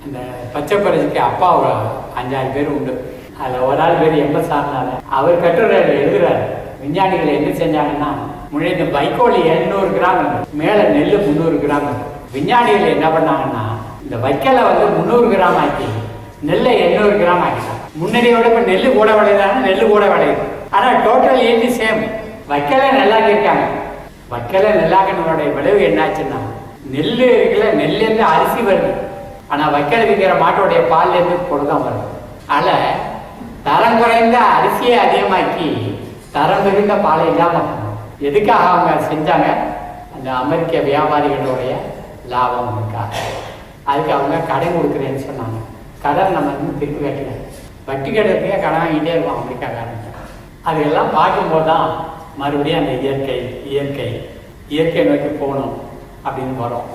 அந்த பச்சை பரிசுக்கு அப்பா 5-6 பேர் உண்டு. அதில் ஒரு ஆள் பேர் எம்ப சார்னால அவர் கட்டுரை எழுதுறாரு. விஞ்ஞானிகள் என்ன செஞ்சாங்கன்னா, முன்னாடி இந்த வைக்கோல் 700 கிராம், மேலே நெல் 300 கிராம். விஞ்ஞானிகள் என்ன பண்ணாங்கன்னா, இந்த வைக்கலை 300 கிராம் ஆக்கி நெல்லை 800 கிராம் ஆக்கிட்டாங்க. முன்னாடியோட இப்போ நெல் கூட விளையுதாங்க, நெல் கூட விளையுது. ஆனால் டோட்டல் ஈல்டு சேம். வைக்கலை நெல்லாக்கி இருக்காங்க. வைக்கலை நெல்லாக்கினுடைய விளைவு என்னாச்சுன்னா, நெல் இருக்குல்ல, நெல்லேருந்து அரிசி வருது. ஆனால் வைக்கலை விற்கிற மாட்டோடைய பால்லேருந்து பொருதான் வருது. அதில் தரம் குறைந்த அரிசியை அதிகமாக்கி தரம் மிகுந்த பாலை இல்லாமல் எதுக்காக அவங்க செஞ்சாங்க? அந்த அமெரிக்க வியாபாரிகளுடைய லாபங்களுக்காக. அதுக்கு அவங்க கடன் கொடுக்குறேன்னு சொன்னாங்க. கடன் நம்ம திருப்பி கட்டல, வட்டி கட்டுறதுக்கே கடன் வாங்கிட்டே இருக்கும் அமெரிக்காக்காரங்க. அதெல்லாம் பார்க்கும்போது தான் மறுபடியும் அந்த இயற்கை நோக்கி போகணும் அப்படின்னு வரும்.